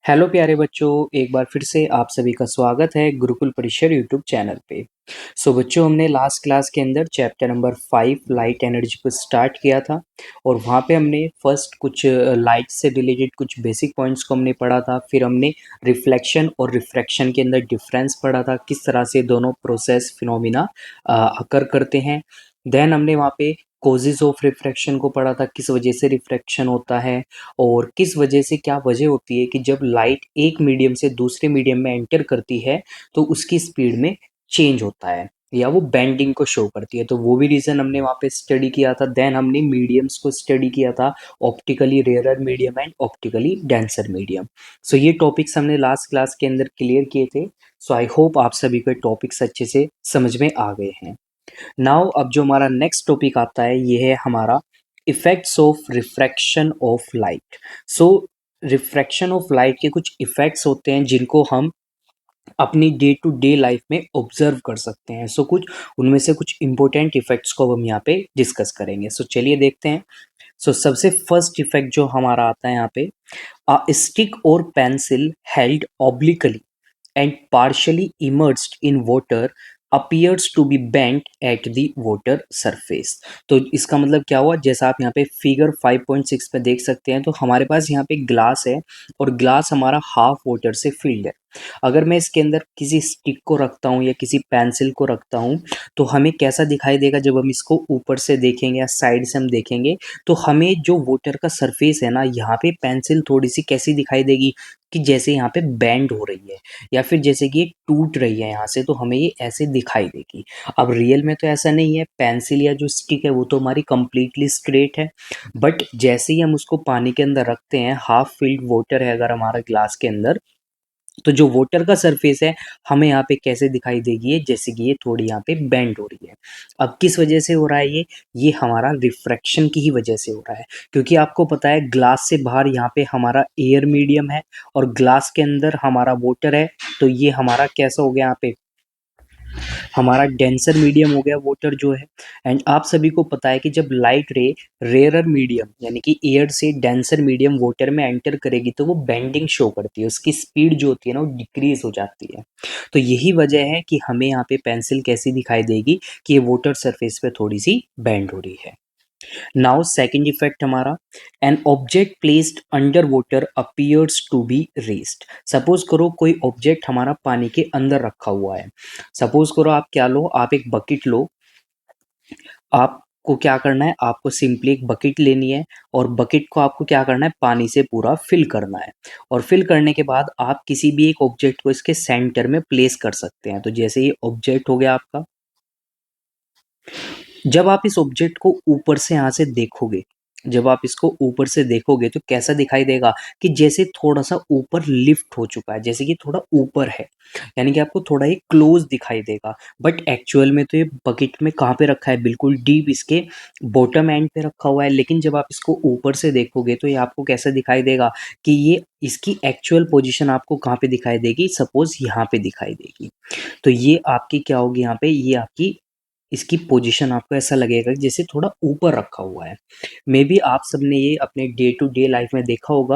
Hello प्यारे बच्चों, एक बार फिर से आप सभी का स्वागत है गुरुकुल परिसर यूट्यूब चैनल पे। बच्चों, हमने लास्ट क्लास के अंदर चैप्टर नंबर 5 लाइट एनर्जी को स्टार्ट किया था और वहाँ पे हमने फर्स्ट कुछ लाइट से रिलेटेड कुछ बेसिक पॉइंट्स को हमने पढ़ा था। फिर हमने रिफ्लेक्शन और रिफ्रैक्शन के अंदर डिफरेंस पढ़ा था, किस तरह से दोनों प्रोसेस फिनोमिना अकर करते हैं। देन हमने वहाँ पे कॉजेज ऑफ रिफ्रैक्शन को पढ़ा था, किस वजह से रिफ्रैक्शन होता है और किस वजह से क्या वजह होती है कि जब लाइट एक मीडियम से दूसरे मीडियम में एंटर करती है तो उसकी स्पीड में चेंज होता है या वो बेंडिंग को शो करती है। तो वो भी रीज़न हमने वहाँ पे स्टडी किया था। देन हमने मीडियम्स को स्टडी किया था, optically rarer medium and optically denser medium. So ये टॉपिक्स हमने लास्ट क्लास के अंदर क्लियर किए थे। सो आई होप आप सभी को टॉपिक्स अच्छे से समझ में आ गए हैं। नाउ अब जो हमारा नेक्स्ट टॉपिक आता है ये है हमारा effects of refraction of light. So refraction of light के कुछ इफेक्ट्स होते हैं जिनको हम अपनी डे टू डे लाइफ में ऑब्जर्व कर सकते हैं। सो कुछ उनमें से कुछ इंपॉर्टेंट इफेक्ट्स को हम यहाँ पे डिस्कस करेंगे। सो चलिए देखते हैं। सो सबसे फर्स्ट इफेक्ट जो हमारा आता है यहाँ पे, अ स्टिक और pencil held obliquely and partially immersed in water appears to be bent at the water surface। तो इसका मतलब क्या हुआ, जैसा आप यहाँ पे फिगर 5.6 पे देख सकते हैं, तो हमारे पास यहाँ पे ग्लास है और ग्लास हमारा हाफ वाटर से फिल्ड है। अगर मैं इसके अंदर किसी स्टिक को रखता हूँ या किसी पेंसिल को रखता हूँ तो हमें कैसा दिखाई देगा जब हम इसको ऊपर से देखेंगे या साइड से हम देखेंगे तो हमें जो वाटर का सरफेस है ना, यहाँ पे पेंसिल थोड़ी सी कैसी दिखाई देगी कि जैसे यहाँ पे बेंड हो रही है या फिर जैसे कि ये टूट रही है यहाँ से, तो हमें ये ऐसे दिखाई देगी। अब रियल में तो ऐसा नहीं है, पेंसिल या जो स्टिक है वो तो हमारी कंप्लीटली स्ट्रेट है, बट जैसे ही हम उसको पानी के अंदर रखते हैं, हाफ फिल्ड वाटर है अगर हमारा ग्लास के अंदर, तो जो वाटर का सरफेस है हमें यहाँ पे कैसे दिखाई देगी, ये जैसे कि ये थोड़ी यहाँ पे बेंड हो रही है। अब किस वजह से हो रहा है ये हमारा रिफ्रैक्शन की ही वजह से हो रहा है, क्योंकि आपको पता है ग्लास से बाहर यहाँ पे हमारा एयर मीडियम है और ग्लास के अंदर हमारा वाटर है। तो ये हमारा कैसा हो गया, यहाँ पे हमारा डेंसर मीडियम हो गया वाटर जो है। एंड आप सभी को पता है कि जब लाइट रे रेयरर मीडियम यानी कि एयर से डेंसर मीडियम वाटर में एंटर करेगी तो वो बेंडिंग शो करती है, उसकी स्पीड जो होती है ना वो डिक्रीज हो जाती है। तो यही वजह है कि हमें यहाँ पे पेंसिल कैसी दिखाई देगी कि ये वाटर सरफेस पे थोड़ी सी बेंड हो रही है। नाउ सेकंड इफेक्ट हमारा, an object placed under water appears to be raised. Suppose करो कोई ऑब्जेक्ट हमारा पानी के अंदर रखा हुआ है। सपोज करो आप क्या लो, आप एक बकेट लो। आपको क्या करना है, आपको सिंपली एक बकेट लेनी है और बकेट को आपको क्या करना है, पानी से पूरा फिल करना है। और फिल करने के बाद आप किसी भी एक ऑब्जेक्ट को इसके सेंटर में प्लेस कर सकते हैं। तो जैसे ये ऑब्जेक्ट हो गया आपका, जब आप इस ऑब्जेक्ट को ऊपर से यहाँ से देखोगे, जब आप इसको ऊपर से देखोगे तो कैसा दिखाई देगा कि जैसे थोड़ा सा ऊपर लिफ्ट हो चुका है, जैसे कि थोड़ा ऊपर है, यानी कि आपको थोड़ा ही क्लोज दिखाई देगा। बट एक्चुअल में तो ये बकेट में कहाँ पे रखा है, बिल्कुल डीप इसके बॉटम एंड पे रखा हुआ है। लेकिन जब आप इसको ऊपर से देखोगे तो ये आपको कैसा दिखाई देगा कि ये इसकी एक्चुअल पोजीशन आपको कहाँ पे दिखाई देगी, सपोज यहाँ पे दिखाई देगी। तो ये आपकी क्या होगी, यहाँ पे ये आपकी इसकी पोजीशन आपको ऐसा लगेगा कि जैसे थोड़ा ऊपर रखा हुआ है। मे बी आप सबने ये अपने डे टू डे लाइफ में देखा होगा,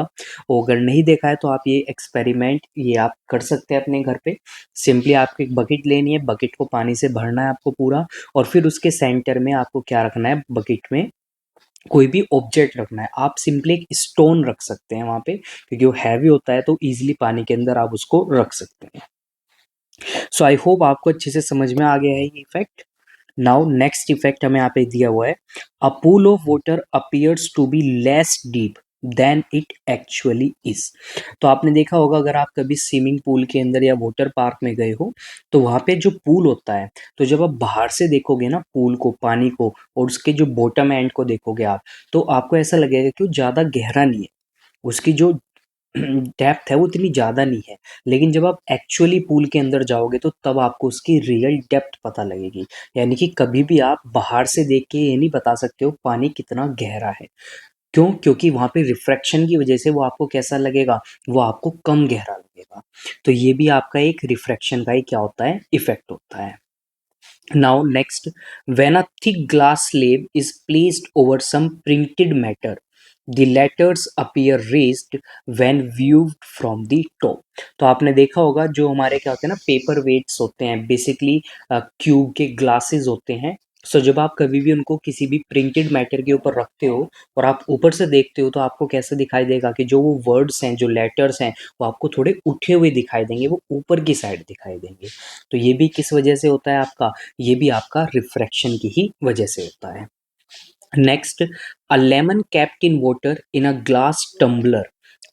और अगर नहीं देखा है तो आप ये एक्सपेरिमेंट ये आप कर सकते हैं अपने घर पे। सिंपली आपको एक बकेट लेनी है, बकेट को पानी से भरना है आपको पूरा, और फिर उसके सेंटर में आपको क्या रखना है, बकेट में कोई भी ऑब्जेक्ट रखना है। आप सिंपली एक स्टोन रख सकते हैं वहाँ पे, क्योंकि वो हैवी होता है तो ईजिली पानी के अंदर आप उसको रख सकते हैं। सो आई होप आपको अच्छे से समझ में आ गया है ये इफेक्ट। नाउ नेक्स्ट इफेक्ट हमें यहाँ पे दिया हुआ है, a pool of water appears to be less deep than it actually is. तो आपने देखा होगा, अगर आप कभी स्विमिंग पूल के अंदर या वाटर पार्क में गए हो तो वहाँ पे जो पूल होता है, तो जब आप बाहर से देखोगे ना पूल को, पानी को, और उसके जो बॉटम एंड को देखोगे आप, तो आपको ऐसा लगेगा कि वो ज़्यादा गहरा नहीं है, उसकी जो डेप्थ है वो इतनी ज़्यादा नहीं है। लेकिन जब आप एक्चुअली पूल के अंदर जाओगे तो तब आपको उसकी रियल डेप्थ पता लगेगी। यानी कि कभी भी आप बाहर से देख के ये नहीं बता सकते हो पानी कितना गहरा है। क्यों? क्योंकि वहाँ पे रिफ्रैक्शन की वजह से वो आपको कैसा लगेगा, वो आपको कम गहरा लगेगा। तो ये भी आपका एक रिफ्रैक्शन का ही क्या होता है, इफेक्ट होता है। Now next, when a thick glass slab is placed over some printed matter the letters appear raised when viewed from the top. तो आपने देखा होगा जो हमारे क्या होते हैं ना पेपर वेट्स होते हैं, बेसिकली क्यूब के ग्लासेस होते हैं। सो जब आप कभी भी उनको किसी भी प्रिंटेड मैटर के ऊपर रखते हो और आप ऊपर से देखते हो तो आपको कैसे दिखाई देगा कि जो वो वर्ड्स हैं, जो लेटर्स हैं, वो आपको थोड़े उठे हुए दिखाई देंगे, वो ऊपर की साइड दिखाई देंगे। तो ये भी किस वजह से होता है आपका, ये भी आपका रिफ्रैक्शन की ही वजह से होता है। Next, a lemon kept in water in a glass tumbler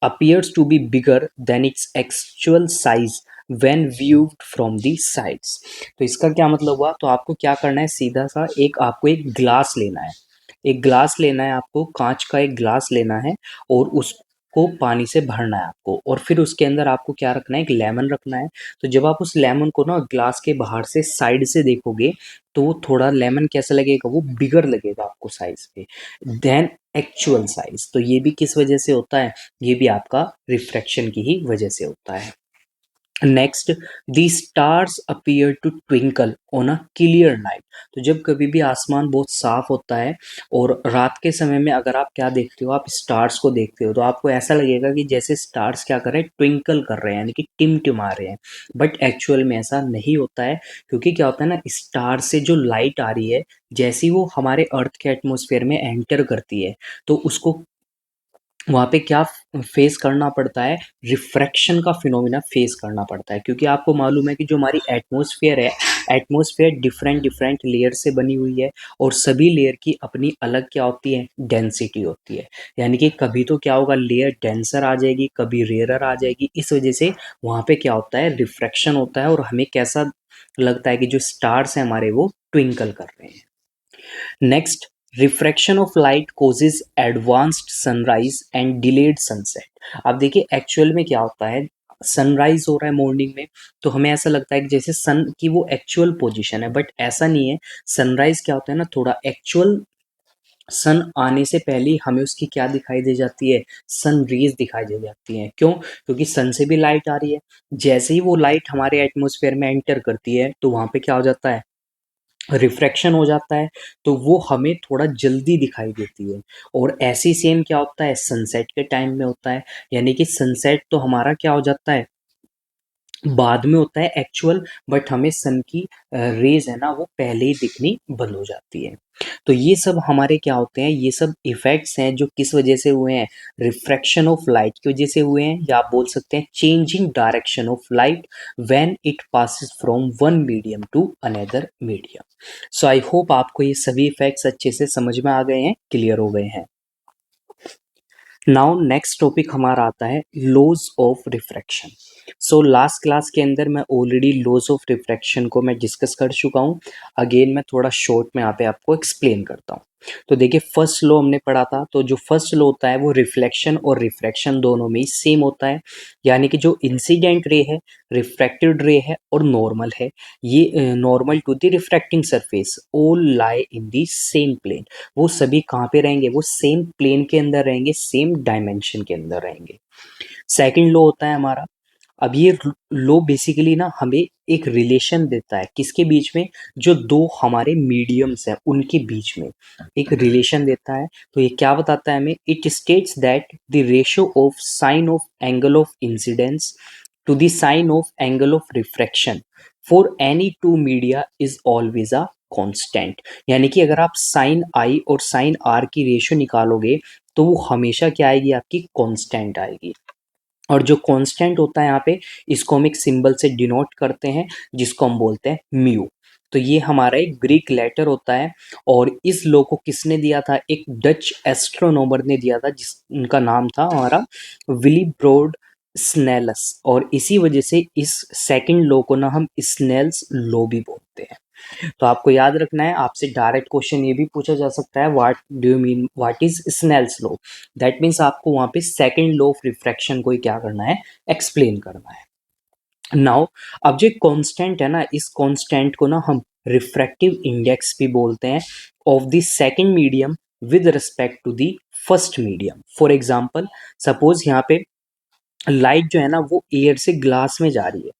appears to be bigger than its actual size when viewed from the sides। तो इसका क्या मतलब हुआ, तो आपको क्या करना है, सीधा सा आपको एक ग्लास लेना है, एक ग्लास लेना है आपको, कांच का एक ग्लास लेना है और उसको पानी से भरना है आपको, और फिर उसके अंदर आपको क्या रखना है, एक लेमन रखना है। तो जब आप उस लेमन को ना ग्लास के बाहर से साइड से देखोगे तो वो थोड़ा लेमन कैसा लगेगा, वो बिगर लगेगा आपको साइज पे देन एक्चुअल साइज। तो ये भी किस वजह से होता है, ये भी आपका रिफ्रैक्शन की ही वजह से होता है। Next, the stars appear to twinkle on a clear night. तो जब कभी भी आसमान बहुत साफ होता है और रात के समय में अगर आप क्या देखते हो, आप स्टार्स को देखते हो, तो आपको ऐसा लगेगा कि जैसे स्टार्स क्या कर रहे हैं, ट्विंकल कर रहे हैं, यानी कि टिमटिमा रहे हैं। बट एक्चुअल में ऐसा नहीं होता है, क्योंकि क्या होता है ना, स्टार से जो लाइट आ रही है, जैसी वो हमारे अर्थ के एटमॉस्फेयर में एंटर करती है, तो उसको वहाँ पे क्या फेस करना पड़ता है, रिफ्रैक्शन का फिनोमिना फेस करना पड़ता है। क्योंकि आपको मालूम है कि जो हमारी एटमॉस्फेयर है, एटमॉस्फेयर डिफरेंट डिफरेंट लेयर से बनी हुई है और सभी लेयर की अपनी अलग क्या होती है, डेंसिटी होती है। यानी कि कभी तो क्या होगा, लेयर डेंसर आ जाएगी, कभी रेयरर आ जाएगी। इस वजह से वहाँ पे क्या होता है, रिफ्रैक्शन होता है और हमें कैसा लगता है कि जो स्टार्स हैं हमारे वो ट्विंकल कर रहे हैं। Next, refraction of light causes advanced sunrise and delayed sunset. अब देखिए एक्चुअल में क्या होता है, सनराइज हो रहा है मॉर्निंग में, तो हमें ऐसा लगता है कि जैसे सन की वो एक्चुअल पोजीशन है, बट ऐसा नहीं है। सनराइज क्या होता है ना, थोड़ा एक्चुअल सन आने से पहले ही हमें उसकी क्या दिखाई दे जाती है, सन रेज दिखाई दे जाती हैं। क्यों, क्योंकि सन से भी लाइट आ रही है। जैसे ही वो लाइट हमारे एटमॉस्फेयर में एंटर करती है तो वहाँ पे क्या हो जाता है, रिफ्रैक्शन हो जाता है, तो वो हमें थोड़ा जल्दी दिखाई देती है। और ऐसे ही सेम क्या होता है, सनसेट के टाइम में होता है। यानी कि सनसेट तो हमारा क्या हो जाता है, बाद में होता है एक्चुअल, बट हमें सन की रेज है ना वो पहले ही दिखनी बंद हो जाती है। तो ये सब हमारे क्या होते हैं, ये सब इफेक्ट्स हैं जो किस वजह से हुए हैं, रिफ्रैक्शन ऑफ लाइट की वजह से हुए हैं, या आप बोल सकते हैं changing direction of light when it passes from one medium to another medium. So I hope आपको ये सभी इफेक्ट्स अच्छे से समझ में आ गए हैं, क्लियर हो गए हैं। नाउ नेक्स्ट टॉपिक हमारा आता है laws of refraction. So last class के अंदर मैं ऑलरेडी लॉज ऑफ रिफ्रैक्शन को मैं डिस्कस कर चुका हूँ। अगेन मैं थोड़ा शॉर्ट में यहाँ पे आपको एक्सप्लेन करता हूँ। तो देखिए फर्स्ट लॉ हमने पढ़ा था, तो जो फर्स्ट लॉ होता है वो रिफ्लेक्शन और रिफ्रैक्शन दोनों में ही सेम होता है। यानी कि जो इंसिडेंट रे है, रिफ्रैक्टेड रे है और नॉर्मल है, ये normal to the refracting surface all lie in the same plane. वो सभी कहाँ पे रहेंगे, वो सेम प्लेन के अंदर रहेंगे, सेम डायमेंशन के अंदर रहेंगे। सेकंड लॉ होता है हमारा, अब ये लॉ बेसिकली ना हमें एक रिलेशन देता है, किसके बीच में, जो दो हमारे मीडियम्स हैं उनके बीच में एक रिलेशन देता है। तो ये क्या बताता है हमें, it states that the ratio of sine of angle of incidence to the sine of angle of refraction for any two media is always a constant. यानी कि अगर आप साइन आई और साइन आर की रेशियो निकालोगे तो वो हमेशा क्या आएगी, आपकी कांस्टेंट आएगी। और जो कांस्टेंट होता है यहाँ पे, इसको हम एक सिंबल से डिनोट करते हैं जिसको हम बोलते हैं म्यू। तो ये हमारा एक ग्रीक लेटर होता है और इस लॉ को किसने दिया था, एक डच एस्ट्रोनॉमर ने दिया था जिसका नाम था हमारा विलीब्रोड स्नेलस। और इसी वजह से इस सेकंड लॉ को ना हम स्नेल्स लॉ भी बोलते हैं। तो आपको याद रखना है, आपसे डायरेक्ट क्वेश्चन ये भी पूछा जा सकता है, what do you mean, what is Snell's law. That means आपको वहाँ पे सेकंड लॉ ऑफ रिफ्रैक्शन को ही क्या करना है, एक्सप्लेन करना है। नाउ अब जो कांस्टेंट है ना, इस कांस्टेंट को ना हम रिफ्रैक्टिव इंडेक्स भी बोलते हैं of the second medium with respect to the first medium. For example, suppose यहाँ पे लाइट जो है ना वो एयर से ग्लास में जा रही है,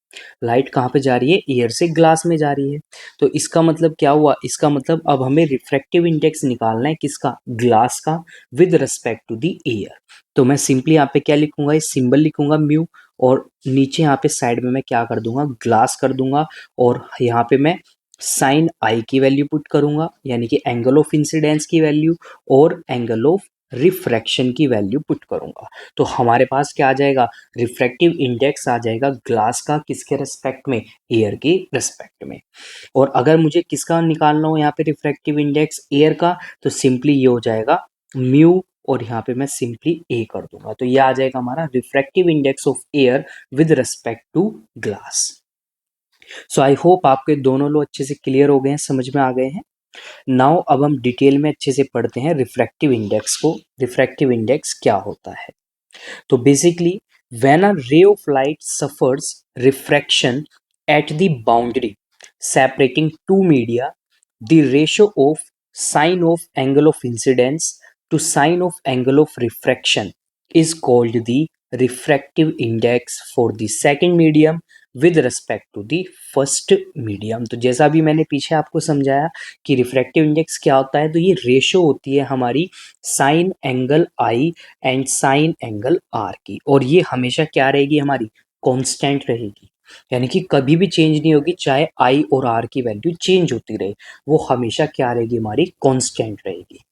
लाइट कहाँ पे जा रही है? एयर से ग्लास में जा रही है। तो इसका मतलब क्या हुआ? इसका मतलब अब हमें रिफ्रैक्टिव इंडेक्स निकालना है किसका? ग्लास का with respect to the air. तो मैं सिंपली यहाँ पे क्या लिखूंगा? इस सिंबल लिखूंगा म्यू, और नीचे यहाँ पे साइड में मैं क्या कर दूंगा? ग्लास कर दूंगा, और यहाँ पे मैं साइन आई की वैल्यू पुट करूंगा, यानी कि एंगल ऑफ इंसिडेंस की वैल्यू और एंगल ऑफ रिफ्रैक्शन की वैल्यू पुट करूंगा। तो हमारे पास क्या आ जाएगा? रिफ्रैक्टिव इंडेक्स आ जाएगा ग्लास का किसके रिस्पेक्ट में? एयर के रिस्पेक्ट में। और अगर मुझे किसका निकालना हो यहाँ पे रिफ्रैक्टिव इंडेक्स एयर का, तो सिंपली ये हो जाएगा म्यू, और यहाँ पे मैं सिंपली ए कर दूंगा। तो ये आ जाएगा हमारा refractive index of air with respect to glass. So I hope आपके दोनों लोग अच्छे से क्लियर हो गए हैं, समझ में आ गए हैं। नाउ अब हम डिटेल में अच्छे से पढ़ते हैं रिफ्रैक्टिव इंडेक्स को। रिफ्रैक्टिव इंडेक्स क्या होता है? तो basically, when a ray of light suffers refraction at the boundary separating two media, the ratio of sine of angle of incidence to sine of angle of refraction is called the refractive index for the second medium with respect to the first medium। तो जैसा भी मैंने पीछे आपको समझाया कि refractive index क्या होता है, तो ये रेशो होती है हमारी sine angle i and sine angle r की, और ये हमेशा क्या रहेगी? हमारी कांस्टेंट रहेगी, यानी कि कभी भी चेंज नहीं होगी, चाहे आई और आर की वैल्यू चेंज होती रहे, वो हमेशा क्या रहेगी? हमारी कांस्टेंट रहेगी।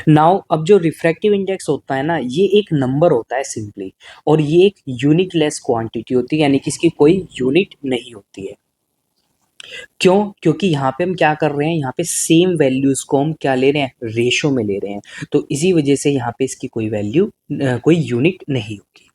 नाउ अब जो रिफ्रैक्टिव इंडेक्स होता है ना, ये एक नंबर होता है सिंपली, और ये एक यूनिटलेस क्वांटिटी होती है, यानी कि इसकी कोई यूनिट नहीं होती है। क्यों? क्योंकि यहाँ पे हम क्या कर रहे हैं? यहाँ पे सेम वैल्यूज को हम क्या ले रहे हैं? रेशो में ले रहे हैं। तो इसी वजह से यहाँ पे इसकी कोई वैल्यू कोई यूनिट नहीं होगी।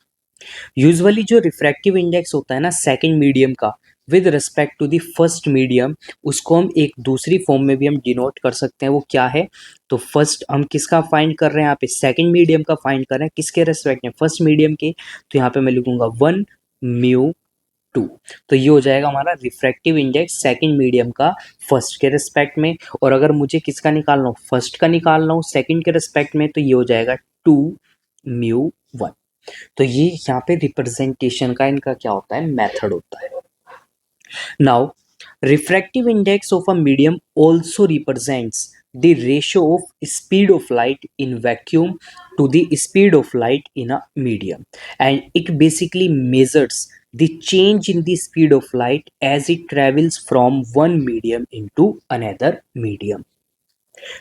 यूजुअली जो रिफ्रैक्टिव इंडेक्स होता है ना सेकंड मीडियम का with respect to the first medium, उसको हम एक दूसरी फॉर्म में भी हम डिनोट कर सकते हैं। वो क्या है? तो फर्स्ट हम किसका फाइंड कर रहे हैं? यहाँ पे सेकंड मीडियम का फाइंड कर रहे हैं, किसके रिस्पेक्ट में? फर्स्ट मीडियम के। तो यहाँ पे मैं लिखूंगा 1 म्यू 2। तो ये हो जाएगा हमारा रिफ्रैक्टिव इंडेक्स सेकंड मीडियम का फर्स्ट के रिस्पेक्ट में। और अगर मुझे किसका निकालना हो? फर्स्ट का निकालना हो सेकंड के रिस्पेक्ट में, तो ये हो जाएगा 2 म्यू 1। तो ये यहाँ पे रिप्रेजेंटेशन का इनका क्या होता है? मेथड होता है। Now refractive index of a medium also represents the ratio of speed of light in vacuum to the speed of light in a medium, and it basically measures the change in the speed of light as it travels from one medium into another medium।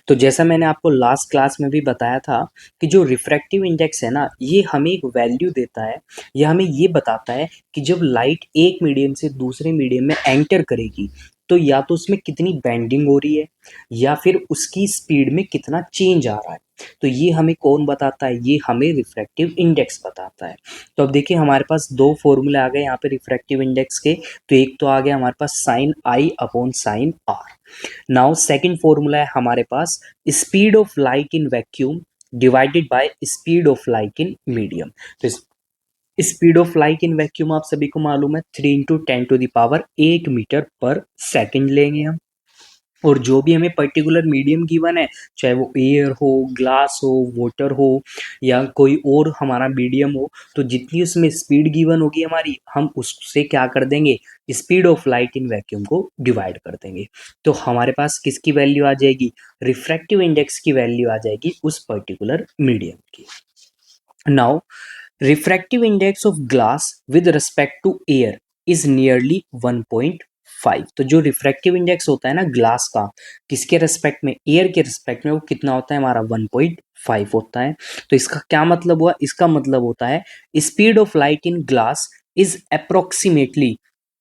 तो जैसा मैंने आपको last class में भी बताया था कि जो रिफ्रैक्टिव इंडेक्स है ना, ये हमें एक वैल्यू देता है, यह हमें ये बताता है कि जब लाइट एक मीडियम से दूसरे मीडियम में एंटर करेगी, तो या तो उसमें कितनी बेंडिंग हो रही है, या फिर उसकी स्पीड में कितना चेंज आ रहा है। तो ये हमें कौन बताता है? ये हमें रिफ्रैक्टिव इंडेक्स बताता है। तो अब देखिए हमारे पास दो फॉर्मूले आ गए यहाँ पे रिफ्रैक्टिव इंडेक्स के। तो एक तो आ गया हमारे पास sine i upon sine r. Now second formula है हमारे पास speed of light in vacuum divided by speed of light in medium. तो speed of light in vacuum आप सभी को मालूम है 3 इंटू 10⁸ मीटर पर सेकेंड लेंगे हम। और जो भी हमें पर्टिकुलर मीडियम गिवन है, चाहे वो एयर हो, ग्लास हो, वाटर हो, या कोई और हमारा मीडियम हो, तो जितनी उसमें स्पीड गिवन होगी हमारी, हम उससे क्या कर देंगे? Speed of light in vacuum को डिवाइड कर देंगे। तो हमारे पास किसकी वैल्यू आ जाएगी? रिफ्रैक्टिव इंडेक्स की वैल्यू आ जाएगी उस पर्टिकुलर मीडियम की। Now refractive index of glass with respect to air is nearly 1.5। तो जो रिफ्रैक्टिव इंडेक्स होता है ना ग्लास का, किसके रेस्पेक्ट में? एयर के रेस्पेक्ट में, वो कितना होता है हमारा? 1.5 होता है। तो इसका क्या मतलब हुआ? इसका मतलब होता है speed of light in glass is approximately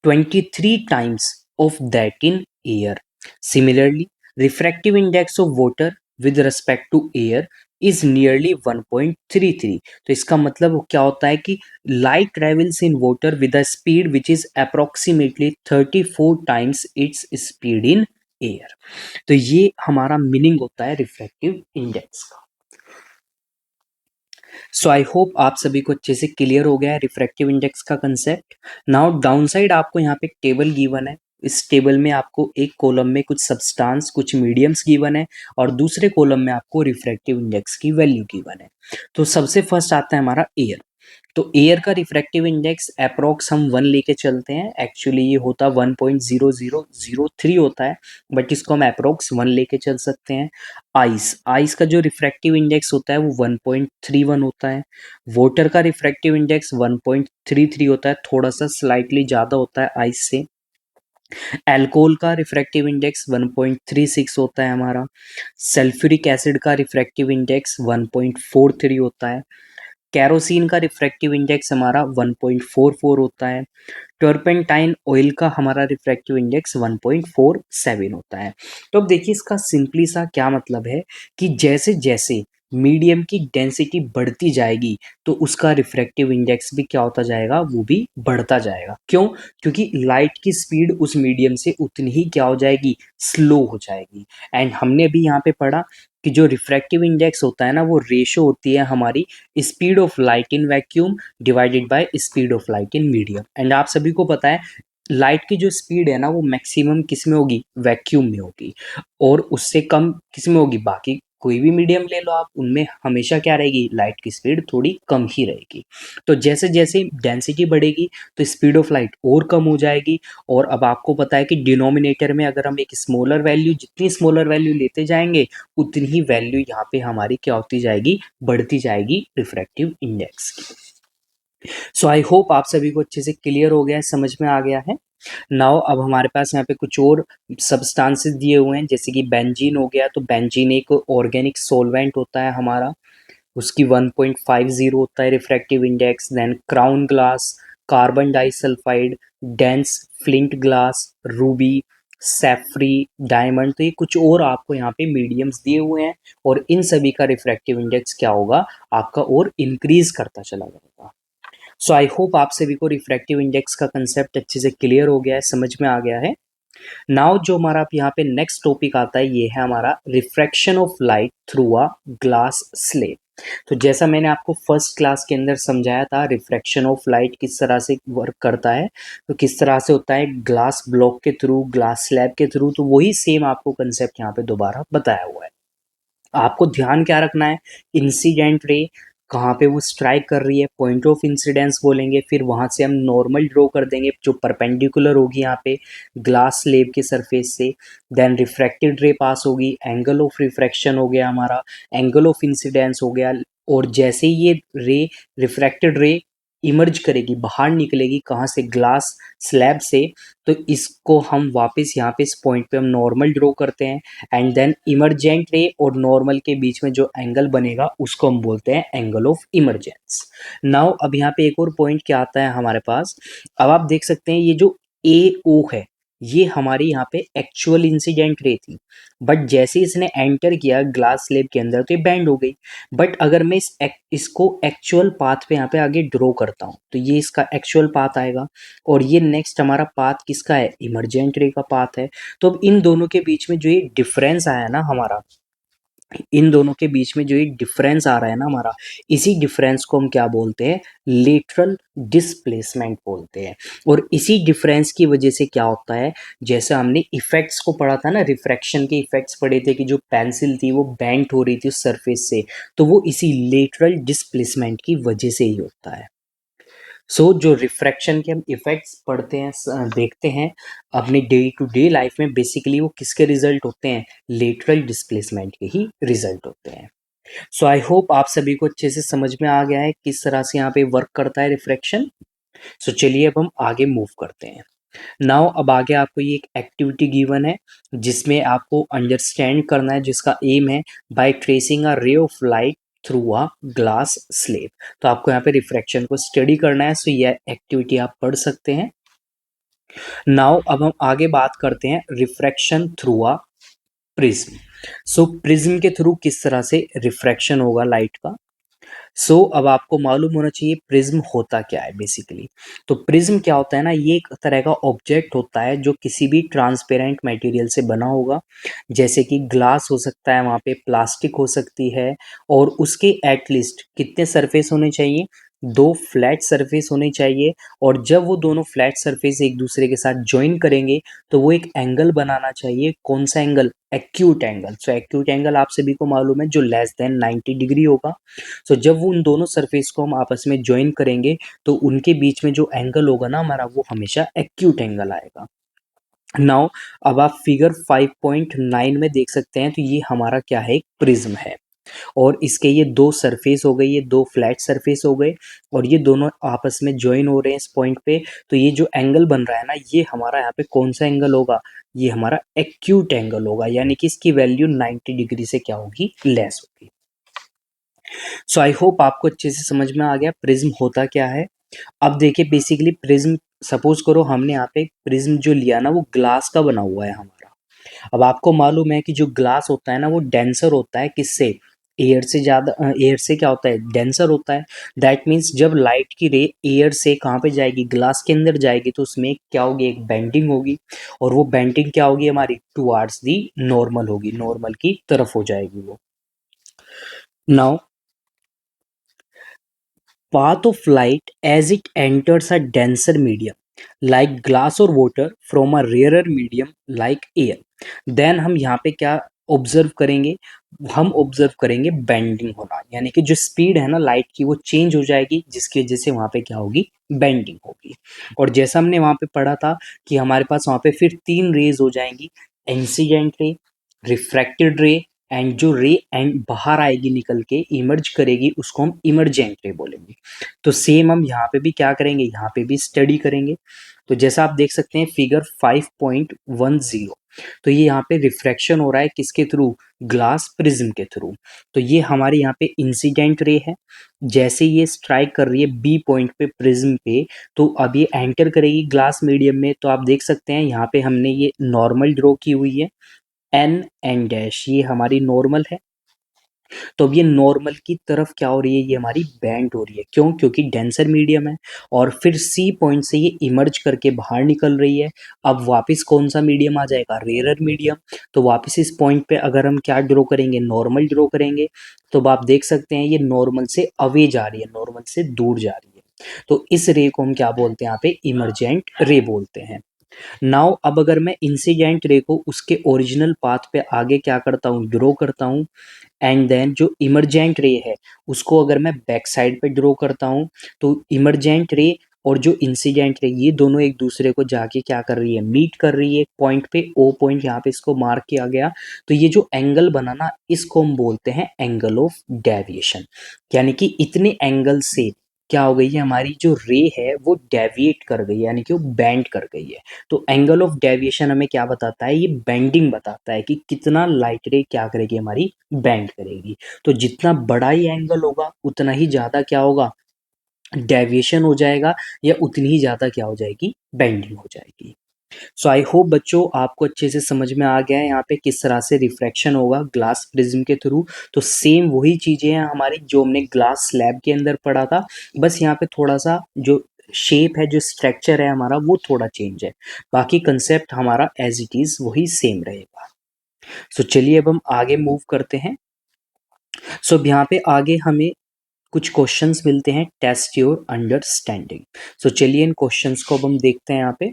23 times of that in air. Similarly refractive index of water with respect to air is nearly 1.33। तो इसका मतलब क्या होता है कि light travels in water with a speed which is approximately 34 times its speed in air. तो ये हमारा मीनिंग होता है रिफ्रैक्टिव इंडेक्स का। सो आई होप आप सभी को अच्छे से क्लियर हो गया है रिफ्रैक्टिव इंडेक्स का कंसेप्ट। नाउ डाउन साइड आपको यहाँ पे एक टेबल गिवन है। इस टेबल में आपको एक कॉलम में कुछ सब्सटेंस, कुछ मीडियम्स गिवन है, और दूसरे कॉलम में आपको रिफ्रैक्टिव इंडेक्स की वैल्यू गिवन है। तो सबसे फर्स्ट आता है हमारा एयर। तो एयर का रिफ्रैक्टिव इंडेक्स अप्रॉक्स हम 1 लेके चलते हैं, एक्चुअली ये होता 1.0003 होता है, बट इसको हम अप्रॉक्स 1 लेके चल सकते हैं। आइस का जो रिफ्रैक्टिव इंडेक्स होता है वो 1.31 होता है। वाटर का रिफ्रैक्टिव इंडेक्स 1.33 होता है, थोड़ा सा स्लाइटली ज़्यादा होता है आइस से। अल्कोहल का रिफ्रैक्टिव इंडेक्स 1.36 होता है हमारा। सल्फ्यूरिक एसिड का रिफ्रैक्टिव इंडेक्स 1.43 होता है। कैरोसिन का रिफ्रैक्टिव इंडेक्स हमारा 1.44 होता है। टर्पेंटाइन ऑयल का हमारा रिफ्रैक्टिव इंडेक्स 1.47 होता है। तो अब देखिए इसका सिंपली सा क्या मतलब है कि जैसे जैसे मीडियम की डेंसिटी बढ़ती जाएगी तो उसका रिफ्रैक्टिव इंडेक्स भी क्या होता जाएगा, वो भी बढ़ता जाएगा। क्यों? क्योंकि लाइट की स्पीड उस मीडियम से उतनी ही क्या हो जाएगी, स्लो हो जाएगी। एंड हमने अभी यहाँ पे पढ़ा कि जो रिफ्रैक्टिव इंडेक्स होता है ना, वो रेशो होती है हमारी speed of light in vacuum divided by speed of light in medium. And आप सभी को पता है लाइट की जो स्पीड है ना, वो मैक्सिमम किस में होगी, वैक्यूम में होगी, और उससे कम किस में होगी, बाकी कोई भी मीडियम ले लो आप, उनमें हमेशा क्या रहेगी, लाइट की स्पीड थोड़ी कम ही रहेगी। तो जैसे जैसे डेंसिटी बढ़ेगी तो स्पीड ऑफ लाइट और कम हो जाएगी। और अब आपको पता है कि डिनोमिनेटर में अगर हम एक स्मॉलर वैल्यू, जितनी स्मॉलर वैल्यू लेते जाएंगे उतनी ही वैल्यू यहाँ पे हमारी क्या होती जाएगी, बढ़ती जाएगी रिफ्रैक्टिव इंडेक्स की। सो आई होप आप सभी को अच्छे से क्लियर हो गया है, समझ में आ गया है। नाउ अब हमारे पास यहाँ पे कुछ और सब्सटेंसेस दिए हुए हैं, जैसे कि बेंजीन हो गया। तो बेंजीन एक ऑर्गेनिक सॉल्वेंट होता है हमारा, उसकी 1.50 होता है refractive index. Then crown glass, carbon disulphide, dense flint glass, ruby, sapphire, diamond. तो ये कुछ और आपको यहाँ पे मीडियम्स दिए हुए हैं, और इन सभी का रिफ्रैक्टिव इंडेक्स क्या होगा, आपका और इंक्रीज करता चला जाएगा। सो आई होप आप सभी को रिफ्रैक्टिव इंडेक्स का कंसेप्ट अच्छे से क्लियर हो गया है, समझ में आ गया है। नाउ जो हमारा अब यहाँ पे नेक्स्ट टॉपिक आता है, ये है हमारा refraction of light through a glass slab. तो जैसा मैंने आपको फर्स्ट क्लास के अंदर समझाया था, रिफ्रैक्शन ऑफ लाइट किस तरह से वर्क करता है, तो किस तरह से होता है ग्लास ब्लॉक के थ्रू, ग्लास स्लैब के थ्रू, तो वही सेम आपको कंसेप्ट यहाँ पे दोबारा बताया हुआ है। आपको ध्यान क्या रखना है, इंसिडेंट रे कहाँ पे वो स्ट्राइक कर रही है, पॉइंट ऑफ इंसिडेंस बोलेंगे, फिर वहाँ से हम नॉर्मल ड्रॉ कर देंगे जो परपेंडिकुलर होगी यहाँ पे ग्लास स्लेब के सरफेस से। देन रिफ्रैक्टेड रे पास होगी, एंगल ऑफ रिफ्रैक्शन हो गया हमारा, एंगल ऑफ इंसिडेंस हो गया। और जैसे ही ये रे, रिफ्रैक्टेड रे इमर्ज करेगी, बाहर निकलेगी कहाँ से, ग्लास स्लैब से, तो इसको हम वापस यहाँ पे इस पॉइंट पे हम नॉर्मल ड्रॉ करते हैं। एंड देन इमरजेंट रे और नॉर्मल के बीच में जो एंगल बनेगा उसको हम बोलते हैं एंगल ऑफ इमरजेंस। नाउ अब यहाँ पे एक और पॉइंट क्या आता है हमारे पास, अब आप देख सकते हैं ये जो ए ओ है, ये हमारी यहाँ पे एक्चुअल इंसिडेंट रे थी, बट जैसे इसने एंटर किया ग्लास स्लेब के अंदर तो ये बैंड हो गई। बट अगर मैं इसको एक्चुअल पाथ पे यहाँ पे आगे ड्रॉ करता हूँ तो ये इसका एक्चुअल पाथ आएगा, और ये नेक्स्ट हमारा पाथ किसका है, इमरजेंट रे का पाथ है। तो अब इन दोनों के बीच में जो ये डिफरेंस आया ना हमारा, इन दोनों के बीच में जो ये डिफरेंस आ रहा है ना हमारा, इसी डिफरेंस को हम क्या बोलते हैं, लेटरल डिस्प्लेसमेंट बोलते हैं। और इसी डिफरेंस की वजह से क्या होता है, जैसे हमने इफेक्ट्स को पढ़ा था ना, रिफ्रैक्शन के इफेक्ट्स पढ़े थे कि जो पेंसिल थी वो बेंट हो रही थी उस सरफेस से, तो वो इसी लेटरल डिस्प्लेसमेंट की वजह से ही होता है। जो रिफ्रैक्शन के हम इफेक्ट्स पढ़ते हैं, देखते हैं अपने डे टू डे लाइफ में, बेसिकली वो किसके रिजल्ट होते हैं, लेटरल डिस्प्लेसमेंट के ही रिजल्ट होते हैं। सो आई होप आप सभी को अच्छे से समझ में आ गया है किस तरह से यहाँ पे वर्क करता है रिफ्रैक्शन। चलिए अब हम आगे मूव करते हैं। नाउ अब आगे आपको ये एक एक्टिविटी गिवन है जिसमें आपको अंडरस्टैंड करना है, जिसका एम है bye tracing a ray of light through a glass slab. तो आपको यहाँ पे रिफ्रैक्शन को स्टडी करना है, सो ये एक्टिविटी आप पढ़ सकते हैं। नाउ अब हम आगे बात करते हैं refraction through a prism. Prism के थ्रू किस तरह से रिफ्रैक्शन होगा लाइट का। अब आपको मालूम होना चाहिए प्रिज्म होता क्या है बेसिकली। तो प्रिज्म क्या होता है ना, ये एक तरह का ऑब्जेक्ट होता है जो किसी भी ट्रांसपेरेंट मटेरियल से बना होगा, जैसे कि ग्लास हो सकता है, वहाँ पे प्लास्टिक हो सकती है, और उसके एटलीस्ट कितने सरफेस होने चाहिए, दो फ्लैट सरफेस होने चाहिए, और जब वो दोनों फ्लैट सरफेस एक दूसरे के साथ ज्वाइन करेंगे तो वो एक एंगल बनाना चाहिए। कौन सा angle? Acute angle. So acute angle आप सभी को मालूम है, जो लेस देन 90 डिग्री होगा। सो जब वो उन दोनों सरफेस को हम आपस में ज्वाइन करेंगे तो उनके बीच में जो एंगल होगा ना हमारा, वो हमेशा एक्यूट एंगल आएगा। नाउ अब आप फिगर 5.9 में देख सकते हैं, तो ये हमारा क्या है? एक प्रिज्म है, और इसके ये दो सरफेस हो गई, ये दो फ्लैट सरफेस हो गए, और ये दोनों आपस में ज्वाइन हो रहे हैं इस पॉइंट पे। तो ये जो एंगल बन रहा है ना, ये हमारा यहाँ पे कौन सा एंगल होगा? ये हमारा एक्यूट एंगल होगा, यानी कि इसकी वैल्यू 90 डिग्री से क्या होगी? लेस होगी। सो आई होप आपको अच्छे से समझ में आ गया प्रिज्म होता क्या है। अब देखिए, बेसिकली प्रिज्म, सपोज करो हमने यहाँ पे प्रिज्म जो लिया ना, वो ग्लास का बना हुआ है हमारा। अब आपको मालूम है कि जो ग्लास होता है ना, वो डेंसर होता है किससे? एयर से ज़्यादा। एयर से क्या होता है? डेंसर होता है। दैट मीन्स जब लाइट की रे एयर से कहाँ पे जाएगी? ग्लास के अंदर जाएगी, तो उसमें क्या होगी? एक बेंडिंग होगी, और वो बेंडिंग क्या होगी हमारी? टुवार्ड्स दी नॉर्मल होगी, नॉर्मल की तरफ हो जाएगी वो। Now path of light as it enters a denser medium like glass or water from a rarer medium like air, then हम यहाँ पे क्या ऑब्जर्व करेंगे? हम ऑब्जर्व करेंगे बेंडिंग होना, यानी कि जो स्पीड है ना लाइट की, वो चेंज हो जाएगी, जिसकी वजह से वहाँ पे क्या होगी? बेंडिंग होगी। और जैसा हमने वहाँ पे पढ़ा था कि हमारे पास वहाँ पे फिर तीन रेज हो जाएंगी, इंसिडेंट रे, रिफ्रैक्टेड रे, एंड जो रे एंड बाहर आएगी निकल के इमर्ज करेगी, उसको हम इमरजेंट रे बोलेंगे। तो सेम हम यहाँ पे भी क्या करेंगे? यहाँ पे भी स्टडी करेंगे। तो जैसा आप देख सकते हैं फिगर 5.10, तो ये यहाँ पे रिफ्रैक्शन हो रहा है किसके थ्रू? ग्लास प्रिज्म के थ्रू। तो ये हमारे यहाँ पे इंसिडेंट रे है। जैसे ये स्ट्राइक कर रही है बी पॉइंट पे प्रिज्म पे, तो अब ये एंटर करेगी ग्लास मीडियम में। तो आप देख सकते हैं यहाँ पे हमने ये नॉर्मल ड्रॉ की हुई है, एन एन डैश, ये हमारी नॉर्मल है। तो अब ये नॉर्मल की तरफ क्या हो रही है? ये हमारी बैंड हो रही है। क्यों? क्योंकि डेंसर मीडियम है, और फिर सी पॉइंट से ये इमर्ज करके बाहर निकल रही है। अब वापस कौन सा मीडियम आ जाएगा? Rare medium. तो वापस इस पॉइंट पे अगर हम क्या ड्रॉ करेंगे? नॉर्मल ड्रॉ करेंगे। तो अब आप देख सकते हैं ये नॉर्मल से अवे जा रही है, नॉर्मल से दूर जा रही है। तो इस रे को हम क्या बोलते हैं? यहाँ पे इमरजेंट रे बोलते हैं। नाउ अब अगर मैं इंसिडेंट रे को उसके ओरिजिनल पाथ पे आगे क्या करता हूँ? ड्रॉ करता हूँ, एंड देन जो इमरजेंट रे है उसको अगर मैं बैक साइड पे ड्रॉ करता हूँ, तो इमरजेंट रे और जो इंसिडेंट रे, ये दोनों एक दूसरे को जाके क्या कर रही है? मीट कर रही है एक पॉइंट पे। ओ पॉइंट यहाँ पे इसको मार्क किया गया। तो ये जो एंगल बना ना, इसको हम बोलते हैं एंगल ऑफ डेविएशन। यानी कि इतने एंगल से क्या हो गई है? हमारी जो रे है वो डेविएट कर गई है, यानी कि वो बेंड कर गई है। तो एंगल ऑफ डेविएशन हमें क्या बताता है? ये बेंडिंग बताता है कि कितना लाइट रे क्या करेगी? हमारी बेंड करेगी। तो जितना बड़ा ही एंगल होगा उतना ही ज़्यादा क्या होगा? डेविएशन हो जाएगा, या उतनी ही ज़्यादा क्या हो जाएगी? बेंडिंग हो जाएगी। सो आई होप बच्चों आपको अच्छे से समझ में आ गया है यहाँ पे किस तरह से रिफ्रैक्शन होगा ग्लास प्रिज्म के थ्रू। तो सेम वही चीज़ें हैं हमारी जो हमने ग्लास स्लैब के अंदर पढ़ा था, बस यहाँ पे थोड़ा सा जो शेप है, जो स्ट्रक्चर है हमारा, वो थोड़ा चेंज है। बाकी कंसेप्ट हमारा एज इट इज़ वही सेम रहेगा। सो चलिए अब हम आगे मूव करते हैं। सो अब यहाँ पे आगे हमें कुछ क्वेश्चंस मिलते हैं, टेस्ट योर अंडरस्टैंडिंग। सो चलिए इन क्वेश्चंस को अब हम देखते हैं यहाँ पे।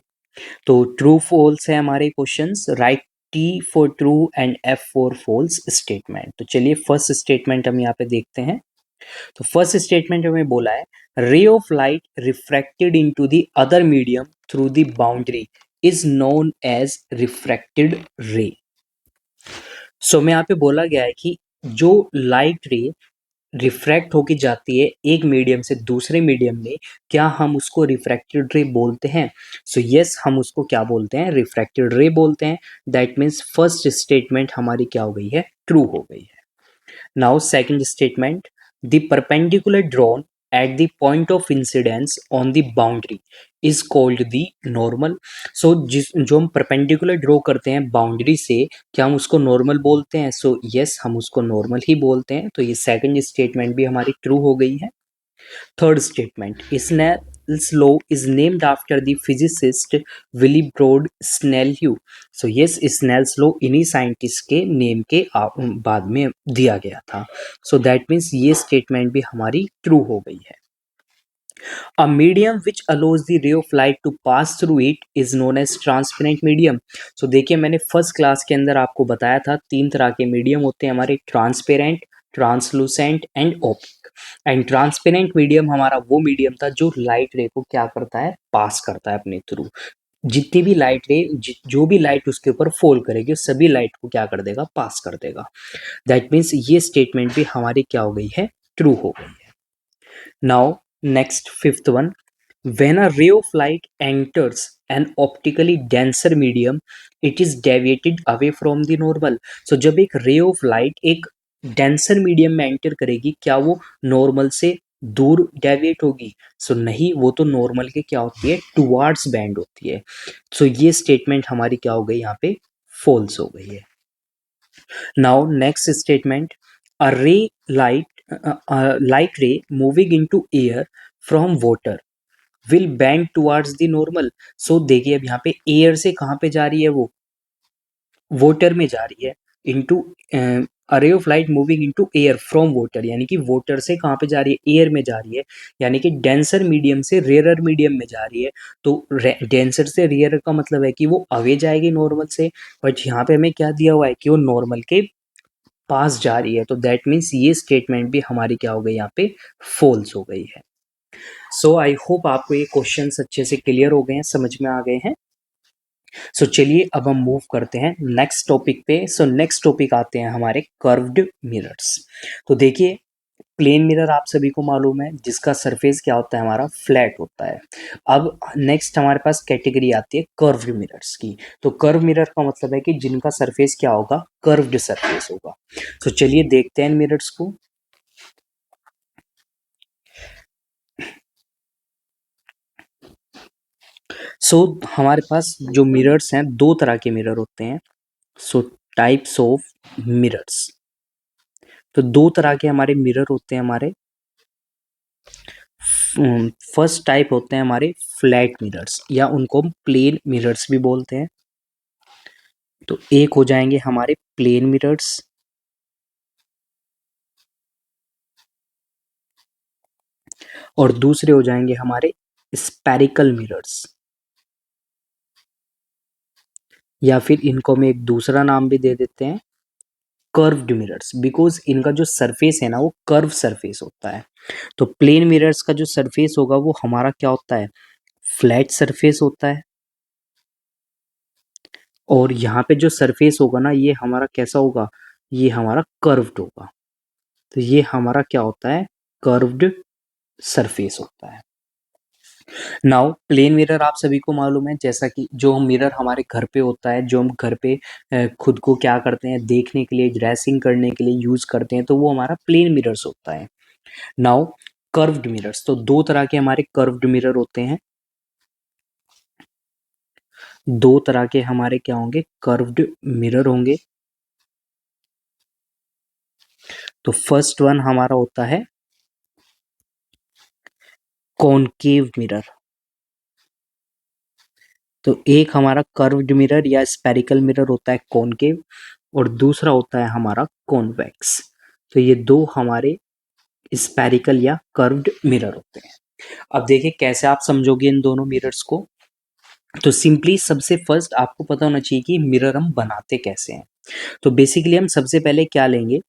तो ट्रू फॉल्स है हमारे questions, write T for true and F for false statement. तो चलिए फर्स्ट स्टेटमेंट हम यहाँ पे देखते हैं। तो फर्स्ट स्टेटमेंट हमें बोला है, ray of light refracted into the other medium through the boundary is known as refracted ray. So में यहाँ पे बोला गया है कि जो लाइट रे रिफ्रैक्ट होके जाती है एक मीडियम से दूसरे मीडियम में, क्या हम उसको रिफ्रैक्टेड रे बोलते हैं? सो यस, हम उसको क्या बोलते हैं? रिफ्रैक्टेड रे बोलते हैं। दैट मीन्स फर्स्ट स्टेटमेंट हमारी क्या हो गई है? ट्रू हो गई है। Now second statement, the perpendicular drawn at the point of incidence on the boundary is called the normal। सो जिस जो हम परपेंडिकुलर ड्रॉ करते हैं बाउंड्री से, क्या हम उसको नॉर्मल बोलते हैं? सो यस, हम उसको नॉर्मल ही बोलते हैं। तो ये सेकंड स्टेटमेंट भी हमारी ट्रू हो गई है। Third statement, Snell's law is named after the physicist Willebrord Snell. So yes, Snell's law इन्हीं साइंटिस्ट के नेम के बाद में दिया गया था। सो दैट मीन्स ये स्टेटमेंट भी हमारी ट्रू हो गई है। A medium which allows the ray of light to pass through it is known as transparent medium. So देखिए मैंने फर्स्ट क्लास के अंदर आपको बताया था तीन तरह के मीडियम होते हैं हमारे, transparent, translucent and opaque. And transparent medium हमारा वो मीडियम था जो लाइट रे को क्या करता है, पास करता है अपने थ्रू। जितनी भी लाइट रे, जो भी लाइट उसके ऊपर फॉल करेगी सभी लाइट को क्या कर देगा, पास कर देगा। दैट मीन्स ये स्टेटमेंट भी हमारी क्या हो गई है, ट्रू हो गई है। Now next fifth one, when a ray of light enters an optically denser medium it is deviated away from the normal। so जब एक ray of light एक denser medium में enter करेगी क्या वो normal से दूर डेविएट होगी? सो नहीं, वो तो नॉर्मल के क्या होती है, टुवार्ड्स बैंड होती है। सो ये स्टेटमेंट हमारी क्या हो गई यहाँ पे, फॉल्स हो गई है। Now next statement, a ray light ray moving into air from water will bend towards the normal. So देखिए अब यहाँ पे एयर से कहाँ पे जा रही है, वो वाटर में जा रही है, इनटू अरे of light moving into air from water, यानी कि वाटर से कहाँ पे जा रही है, एयर में जा रही है, यानी कि डेंसर मीडियम से रेयरर मीडियम में जा रही है। तो डेंसर से रेयर का मतलब है कि वो अवे जाएगी नॉर्मल से, बट यहाँ पे हमें क्या दिया हुआ है कि वो नॉर्मल के पास जा रही है। तो दैट मीन्स ये स्टेटमेंट भी हमारी क्या हो गई, यहाँ पे फॉल्स हो गई है। सो आई होप आपको ये क्वेश्चंस अच्छे से क्लियर हो गए हैं, समझ में आ गए हैं। सो चलिए अब हम मूव करते हैं नेक्स्ट टॉपिक पे। सो नेक्स्ट टॉपिक आते हैं हमारे कर्व्ड मिरर्स। तो देखिए प्लेन मिरर आप सभी को मालूम है जिसका सरफेस क्या होता है, हमारा फ्लैट होता है। अब नेक्स्ट हमारे पास कैटेगरी आती है कर्व्ड मिरर्स की। तो कर्व मिरर का मतलब है कि जिनका सरफेस क्या होगा, कर्व्ड सरफेस होगा। तो चलिए देखते हैं मिरर्स को। सो हमारे पास जो मिरर्स हैं, दो तरह के मिरर होते हैं। सो टाइप्स ऑफ मिरर्स, तो दो तरह के हमारे मिरर होते हैं हमारे। फर्स्ट टाइप होते हैं हमारे फ्लैट मिरर्स, या उनको हम प्लेन मिरर्स भी बोलते हैं। तो एक हो जाएंगे हमारे प्लेन मिरर्स, और दूसरे हो जाएंगे हमारे स्पेरिकल मिरर्स, या फिर इनको हम एक दूसरा नाम भी दे देते हैं कर्व्ड मिरर्स, बिकॉज इनका जो सरफेस है ना वो कर्व सरफेस होता है। तो प्लेन मिरर्स का जो सरफेस होगा वो हमारा क्या होता है, फ्लैट सरफेस होता है। और यहाँ पे जो सरफेस होगा ना ये हमारा कैसा होगा, ये हमारा कर्व्ड होगा। तो ये हमारा क्या होता है, कर्व्ड सरफेस होता है। नाउ प्लेन मिरर आप सभी को मालूम है, जैसा कि जो मिरर हमारे घर पे होता है, जो हम घर पे खुद को क्या करते हैं, देखने के लिए, ड्रेसिंग करने के लिए यूज करते हैं, तो वो हमारा प्लेन मिरर्स होता है। नाउ कर्व्ड मिरर्स, तो दो तरह के हमारे कर्व्ड मिरर होते हैं। दो तरह के हमारे क्या होंगे, कर्व्ड मिरर होंगे। तो फर्स्ट वन हमारा होता है कॉनकेव मिरर। तो एक हमारा कर्व्ड मिरर या स्पेरिकल मिरर होता है कॉनकेव, और दूसरा होता है हमारा कॉन्वेक्स। तो ये दो हमारे स्पेरिकल या कर्व्ड मिरर होते हैं। अब देखिए कैसे आप समझोगे इन दोनों मिरर्स को। तो सिंपली सबसे फर्स्ट आपको पता होना चाहिए कि मिरर हम बनाते कैसे हैं। तो बेसिकली हम सबसे पहले क्या लेंगे,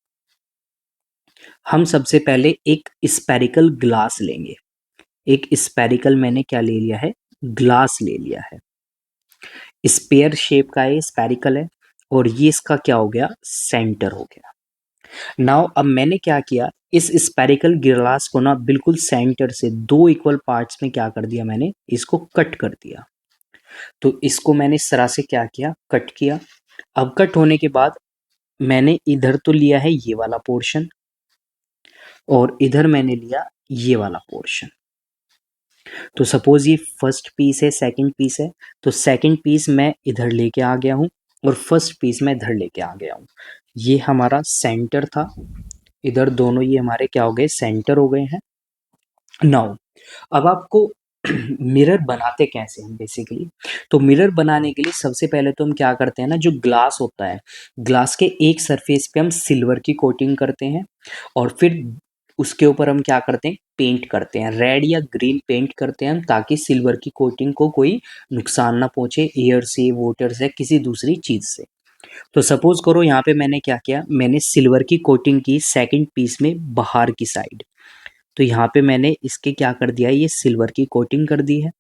हम सबसे पहले एक स्पेरिकल ग्लास लेंगे। एक स्पेरिकल मैंने क्या ले लिया है, ग्लास ले लिया है। स्पेयर शेप का है, स्पेरिकल है, और ये इसका क्या हो गया, सेंटर हो गया। नाउ अब मैंने क्या किया, इस स्पेरिकल गिलास को ना बिल्कुल सेंटर से दो इक्वल पार्ट्स में क्या कर दिया, मैंने इसको कट कर दिया। तो इसको मैंने इस तरह से क्या किया, कट किया। अब कट होने के बाद मैंने इधर तो लिया है ये वाला पोर्शन, और इधर मैंने लिया ये वाला पोर्शन। तो सपोज ये फर्स्ट पीस है, सेकंड पीस है, तो सेकंड पीस मैं इधर लेके आ गया हूँ, और फर्स्ट पीस मैं इधर लेके आ गया हूँ। ये हमारा सेंटर था, इधर दोनों ये हमारे क्या हो गए, सेंटर हो गए हैं। नाउ अब आपको मिरर बनाते कैसे हैं बेसिकली। तो मिरर बनाने के लिए सबसे पहले तो हम क्या करते हैं ना, जो ग्लास होता है, ग्लास के एक सरफेस पे हम सिल्वर की कोटिंग करते हैं, और फिर उसके ऊपर हम क्या करते हैं, पेंट करते हैं, रेड या ग्रीन पेंट करते हैं हम, ताकि सिल्वर की कोटिंग को कोई नुकसान ना पहुंचे एयर से, वाटर से, किसी दूसरी चीज से। तो सपोज करो यहाँ पे मैंने क्या किया, मैंने सिल्वर की कोटिंग की सेकंड पीस में बाहर की साइड। तो यहाँ पे मैंने इसके क्या कर दिया, ये सिल्वर की कोटिंग कर दी है,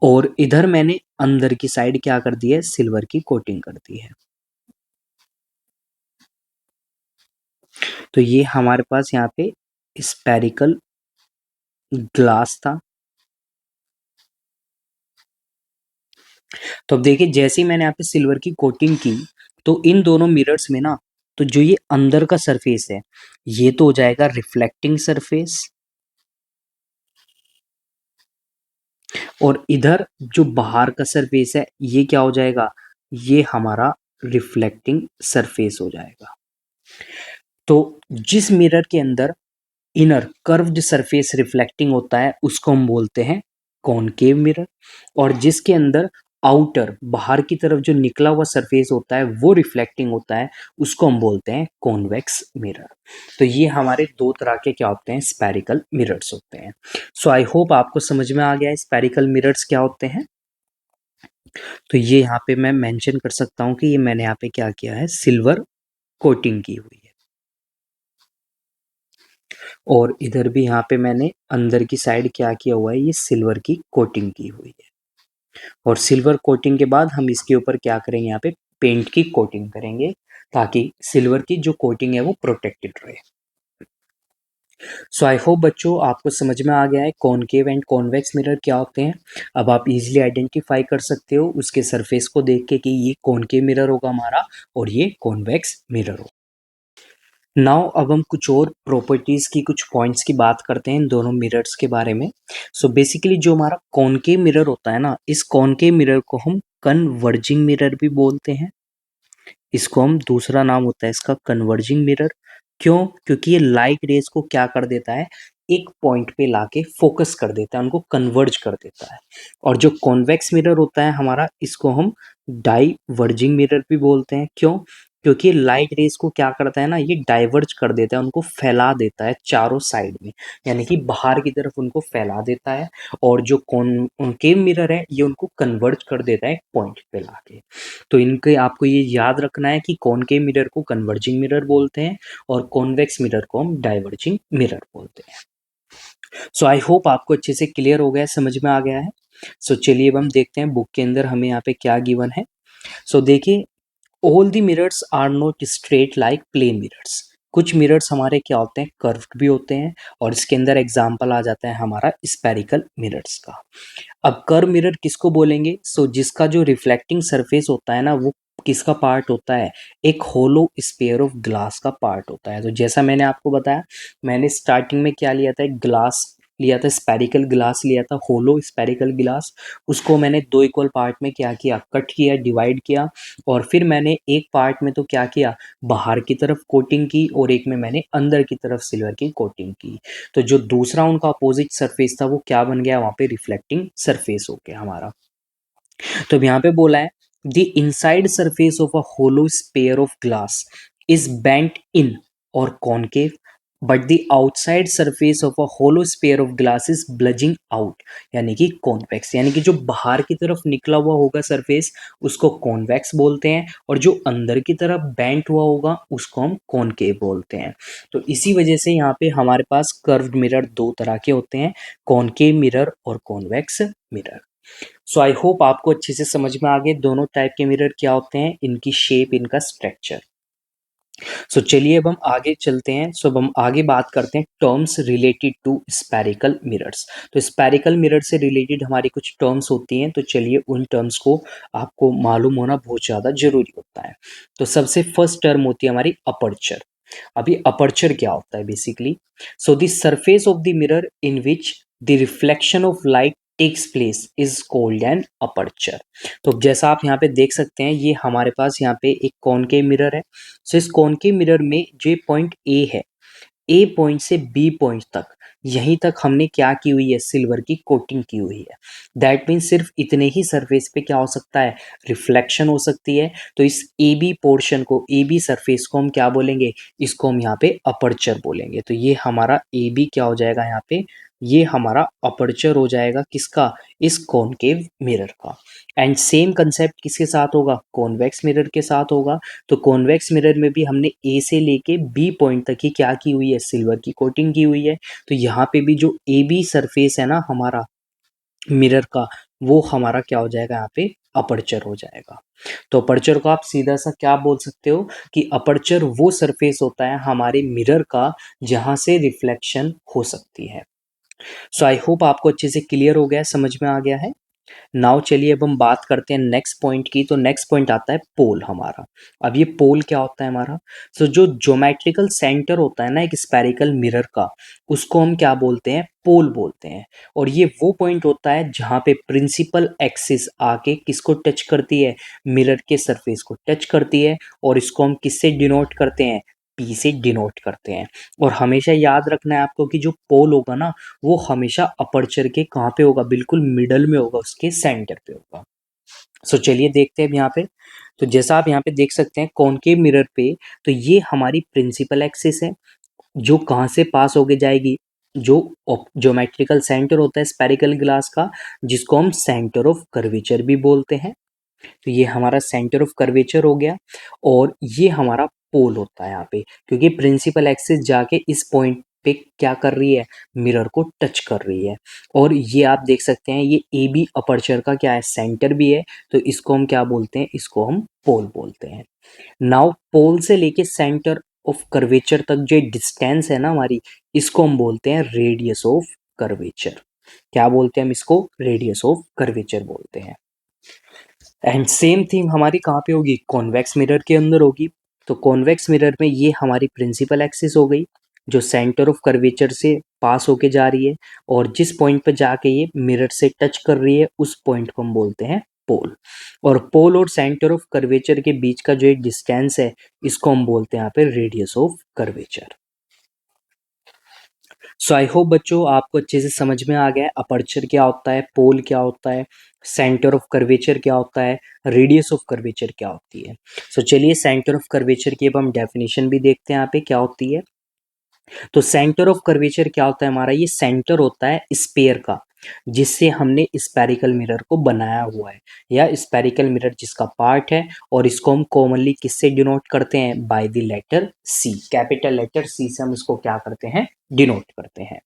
और इधर मैंने अंदर की साइड क्या कर दी है, सिल्वर की कोटिंग कर दी है। तो ये हमारे पास यहाँ पे स्पेरिकल ग्लास था। तो अब देखिए, जैसे ही मैंने यहाँ पे सिल्वर की कोटिंग की, तो इन दोनों मिरर्स में ना, तो जो ये अंदर का सरफेस है, ये तो हो जाएगा रिफ्लेक्टिंग सरफेस, और इधर जो बाहर का सरफेस है, ये क्या हो जाएगा, ये हमारा रिफ्लेक्टिंग सरफेस हो जाएगा। तो जिस मिरर के अंदर इनर कर्व्ड सरफेस रिफ्लेक्टिंग होता है, उसको हम बोलते हैं कॉनकेव मिरर, और जिसके अंदर आउटर बाहर की तरफ जो निकला हुआ सरफेस होता है वो रिफ्लेक्टिंग होता है, उसको हम बोलते हैं कॉन्वेक्स मिरर। तो ये हमारे दो तरह के क्या होते हैं, स्पेरिकल मिरर्स होते हैं। सो आई होप आपको समझ में आ गया है स्पेरिकल मिरर्स क्या होते हैं। तो ये यहाँ पे मैं मेंशन कर सकता हूँ कि ये मैंने यहाँ पे क्या किया है, सिल्वर कोटिंग की हुई है, और इधर भी यहाँ पे मैंने अंदर की साइड क्या किया हुआ है, ये सिल्वर की कोटिंग की हुई है। और सिल्वर कोटिंग के बाद हम इसके ऊपर क्या करेंगे, यहाँ पे पेंट की कोटिंग करेंगे, ताकि सिल्वर की जो कोटिंग है वो प्रोटेक्टेड रहे। सो आई होप बच्चों आपको समझ में आ गया है कॉनकेव एंड कॉन्वेक्स मिरर क्या होते हैं। अब आप इजीली आइडेंटिफाई कर सकते हो उसके सरफेस को देख के कि ये कॉनकेव मिरर होगा हमारा और ये कॉन्वेक्स मिरर होगा। नाउ अब हम कुछ और प्रॉपर्टीज की, कुछ पॉइंट्स की बात करते हैं इन दोनों मिरर्स के बारे में। सो बेसिकली जो हमारा कॉनकेव मिरर होता है ना, इस कॉनकेव मिरर को हम कन्वर्जिंग मिरर भी बोलते हैं। इसको हम, दूसरा नाम होता है इसका कन्वर्जिंग मिरर। क्यों? क्योंकि ये लाइट रेज को क्या कर देता है, एक पॉइंट पे लाके फोकस कर देता है, उनको कन्वर्ज कर देता है। और जो कॉन्वेक्स मिरर होता है हमारा, इसको हम डाइवर्जिंग मिरर भी बोलते हैं। क्यों? क्योंकि लाइट रेज को क्या करता है ना, ये डाइवर्ज कर देता है, उनको फैला देता है चारों साइड में, यानी कि बाहर की तरफ उनको फैला देता है। और जो कॉनकेव मिरर है, ये उनको कन्वर्ज कर देता है पॉइंट पे लाके। तो इनके आपको ये याद रखना है कि कॉनकेव मिरर को कन्वर्जिंग मिरर बोलते हैं और कॉन्वेक्स मिरर को हम डाइवर्जिंग मिरर बोलते हैं। सो आई होप आपको अच्छे से क्लियर हो गया है, समझ में आ गया है। सो चलिए अब हम देखते हैं बुक के अंदर हमें यहाँ पे क्या गिवन है। सो देखिए, all the mirrors are not straight like plane mirrors. कुछ मिरर्स हमारे क्या होते हैं, कर्व्ड भी होते हैं, और इसके अंदर एग्जाम्पल आ जाता है हमारा स्पेरिकल मिरर्स का। अब कर्व मिरर किसको बोलेंगे, सो जिसका जो रिफ्लेक्टिंग सरफेस होता है ना, वो किसका पार्ट होता है, एक होलो स्पेयर ऑफ ग्लास का पार्ट होता है। तो जैसा मैंने आपको बताया, मैंने स्टार्टिंग में क्या लिया था, एक ग्लास लिया था, स्पेरिकल ग्लास लिया था, होलो स्पेरिकल ग्लास। उसको मैंने दो इक्वल पार्ट में क्या किया, कट किया, डिवाइड किया, और फिर मैंने एक पार्ट में तो क्या किया, बाहर की तरफ कोटिंग की, और एक में मैंने अंदर की तरफ सिल्वर की कोटिंग की। तो जो दूसरा उनका अपोजिट सरफेस था वो क्या बन गया, वहां पे रिफ्लेक्टिंग सरफेस हो गया हमारा। तो अब यहाँ पे बोला है, the inside surface of a hollow sphere of glass is bent in or concave, but the outside surface of a hollow sphere of glass is bulging out, यानी कि कॉन्वेक्स। यानी कि जो बाहर की तरफ निकला हुआ होगा सरफेस, उसको कॉन्वेक्स बोलते हैं, और जो अंदर की तरफ बेंट हुआ होगा उसको हम कॉनकेव बोलते हैं। तो इसी वजह से यहाँ पे हमारे पास कर्व्ड मिरर दो तरह के होते हैं, कॉनकेव मिरर और convex mirror. So I hope आपको अच्छे से समझ में आ गए दोनों टाइप के मिरर क्या होते हैं, इनकी शेप, इनका स्ट्रक्चर। सो चलिए अब हम आगे चलते हैं। सो अब हम आगे बात करते हैं terms related to spherical mirrors. तो स्पेरिकल मिरर से रिलेटेड हमारी कुछ टर्म्स होती हैं, तो चलिए उन टर्म्स को आपको मालूम होना बहुत ज़्यादा जरूरी होता है। तो सबसे फर्स्ट टर्म होती है हमारी अपर्चर। अभी अपर्चर क्या होता है basically, so the surface of the mirror in which the reflection of light takes place is called an aperture. तो जैसा आप यहाँ पे देख सकते हैं, ये हमारे पास यहाँ पे एक कॉनकेव मिरर है। सो इस कॉनकेव मिरर में जो पॉइंट ए है, ए पॉइंट से बी पॉइंट तक, यहीं तक हमने क्या की हुई है, सिल्वर की कोटिंग की हुई है। दैट मीन्स सिर्फ इतने ही सरफेस पे क्या हो सकता है, रिफ्लेक्शन हो सकती है। तो इस ए बी पोर्शन को, ए बी सरफेस को हम क्या बोलेंगे, इसको हम यहाँ पे अपर्चर बोलेंगे। तो ये हमारा ए बी क्या हो जाएगा यहाँ पे, ये हमारा अपर्चर हो जाएगा किसका, इस कॉनकेव मिरर का। एंड सेम कंसेप्ट किसके साथ होगा, कॉन्वेक्स मिरर के साथ होगा। तो कॉन्वेक्स मिरर में भी हमने ए से लेके बी पॉइंट तक ही क्या की हुई है, सिल्वर की कोटिंग की हुई है। तो यहाँ पे भी जो ए बी सरफेस है ना हमारा मिरर का, वो हमारा क्या हो जाएगा, यहाँ पे अपर्चर हो जाएगा। तो अपर्चर को आप सीधा सा क्या बोल सकते हो कि अपर्चर वो सरफेस होता है हमारे मिरर का जहां से रिफ्लेक्शन हो सकती है। सो आई होप आपको अच्छे से क्लियर हो गया है, समझ में आ गया है। नाउ चलिए अब हम बात करते हैं नेक्स्ट पॉइंट की। तो नेक्स्ट पॉइंट आता है पोल हमारा। अब ये पोल क्या होता है हमारा, सो जो ज्योमेट्रिकल सेंटर होता है ना एक स्फेरिकल मिरर का, उसको हम क्या बोलते हैं, पोल बोलते हैं। और ये वो पॉइंट होता है जहां पे प्रिंसिपल एक्सिस आके किसको टच करती है, मिरर के सरफेस को टच करती है। और इसको हम किससे डिनोट करते हैं, पी से डिनोट करते हैं। और हमेशा याद रखना है आपको कि जो पोल होगा ना, वो हमेशा अपर्चर के कहाँ पे होगा, बिल्कुल मिडल में होगा, उसके सेंटर पे होगा। सो चलिए देखते हैं अब यहाँ पे। तो जैसा आप यहाँ पे देख सकते हैं कॉनकेव मिरर पे, तो ये हमारी प्रिंसिपल एक्सिस है जो कहाँ से पास होके जाएगी, जो ज्योमेट्रिकल सेंटर होता है स्पेरिकल ग्लास का, जिसको हम सेंटर ऑफ कर्वेचर भी बोलते हैं। तो ये हमारा सेंटर ऑफ कर्वेचर हो गया। और ये हमारा पोल होता है यहाँ पे, क्योंकि प्रिंसिपल एक्सिस जाके इस पॉइंट पे क्या कर रही है, मिरर को टच कर रही है। और ये आप देख सकते हैं ये ए बी अपर्चर का क्या है, सेंटर भी है। तो इसको हम क्या बोलते हैं, इसको हम पोल बोलते हैं। नाउ पोल से लेके सेंटर ऑफ कर्वेचर तक जो डिस्टेंस है ना हमारी, इसको हम बोलते हैं रेडियस ऑफ कर्वेचर। क्या बोलते हैं हम इसको, रेडियस ऑफ कर्वेचर बोलते हैं। एंड सेम थिंग हमारी कहाँ पे होगी, कॉन्वेक्स मिरर के अंदर होगी। तो कॉन्वेक्स मिरर में ये हमारी प्रिंसिपल एक्सिस हो गई जो सेंटर ऑफ कर्वेचर से पास होके जा रही है। और जिस पॉइंट पे जाके ये मिरर से टच कर रही है उस पॉइंट को हम बोलते हैं पोल। और पोल और सेंटर ऑफ कर्वेचर के बीच का जो एक डिस्टेंस है, इसको हम बोलते हैं यहाँ पे radius of curvature. So I hope बच्चों आपको अच्छे से समझ में आ गया है अपर्चर क्या होता है, पोल क्या होता है, सेंटर ऑफ कर्वेचर क्या होता है, रेडियस ऑफ कर्वेचर क्या होती है। सो चलिए सेंटर ऑफ कर्वेचर की अब हम डेफिनेशन भी देखते हैं यहाँ पे क्या होती है। तो सेंटर ऑफ कर्वेचर क्या होता है हमारा, ये सेंटर होता है स्फीयर का जिससे हमने स्फेरिकल मिरर को बनाया हुआ है, या स्फेरिकल मिरर जिसका पार्ट है। और इसको हम कॉमनली किससे डिनोट करते हैं, by the letter C, capital letter C से हम इसको क्या करते हैं, डिनोट करते हैं।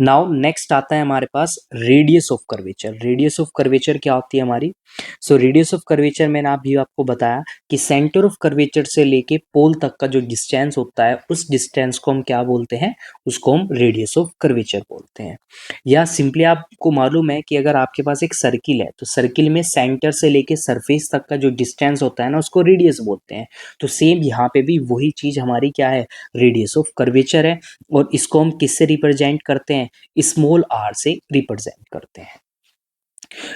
नाउ नेक्स्ट आता है हमारे पास radius of curvature. Radius of curvature क्या होती है हमारी, सो रेडियस ऑफ कर्वेचर मैंने अभी आपको बताया कि सेंटर ऑफ कर्वेचर से लेके पोल तक का जो डिस्टेंस होता है उस डिस्टेंस को हम क्या बोलते हैं, उसको हम रेडियस ऑफ कर्वेचर बोलते हैं। या सिंपली आपको मालूम है कि अगर आपके पास एक सर्किल है तो सर्किल में सेंटर से लेके सरफेस तक का जो डिस्टेंस होता है ना, उसको रेडियस बोलते हैं। तो सेम यहाँ पे भी वही चीज हमारी क्या है, रेडियस ऑफ कर्वेचर है। और इसको हम किससे रिप्रेजेंट करते हैं, स्मॉल आर से रिप्रेजेंट करते हैं।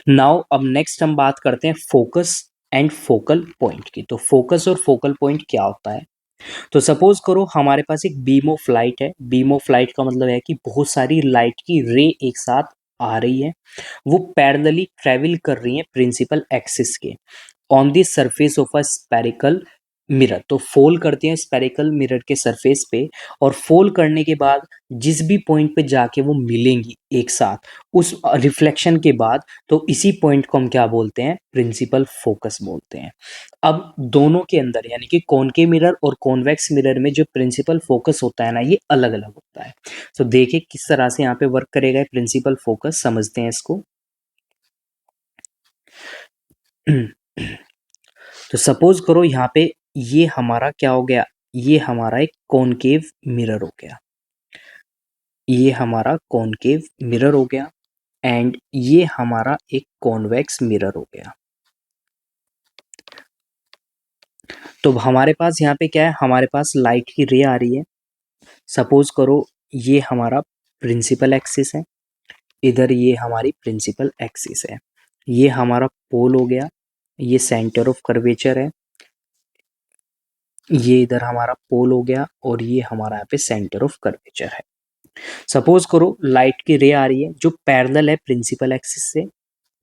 नाउ अब नेक्स्ट हम बात करते हैं फोकस एंड फोकल पॉइंट की। तो फोकस और फोकल पॉइंट क्या होता है, तो सपोज करो हमारे पास एक बीम ऑफ लाइट है। बीम ऑफ लाइट का मतलब है कि बहुत सारी लाइट की रे एक साथ आ रही है, वो पैरेलली ट्रेवल कर रही है प्रिंसिपल एक्सिस के on the surface of a spherical mirror. तो फोल करते हैं स्पेरिकल मिरर के सरफेस पे, और फोल करने के बाद जिस भी पॉइंट पे जाके वो मिलेंगी एक साथ उस रिफ्लेक्शन के बाद, तो इसी पॉइंट को हम क्या बोलते हैं, प्रिंसिपल फोकस बोलते हैं। अब दोनों के अंदर यानी कि कॉनकेव मिरर और कॉन्वेक्स मिरर में जो प्रिंसिपल फोकस होता है ना, ये अलग अलग होता है। तो देखिए किस तरह से यहाँ पे वर्क करेगा प्रिंसिपल फोकस, समझते हैं इसको। तो सपोज करो यहाँ पे ये हमारा क्या हो गया, ये हमारा एक कॉनकेव मिरर हो गया, ये हमारा कॉनकेव मिरर हो गया। एंड ये हमारा एक कॉन्वेक्स मिरर हो गया। तो हमारे पास यहाँ पे क्या है, हमारे पास लाइट की रे आ रही है। सपोज करो ये हमारा प्रिंसिपल एक्सिस है, इधर ये हमारी प्रिंसिपल एक्सिस है, ये हमारा पोल हो गया, ये सेंटर ऑफ कर्वेचर है, ये इधर हमारा पोल हो गया और ये हमारा यहाँ पे सेंटर ऑफ कर्वेचर है। सपोज करो लाइट की रे आ रही है जो पैरेलल है प्रिंसिपल एक्सिस से,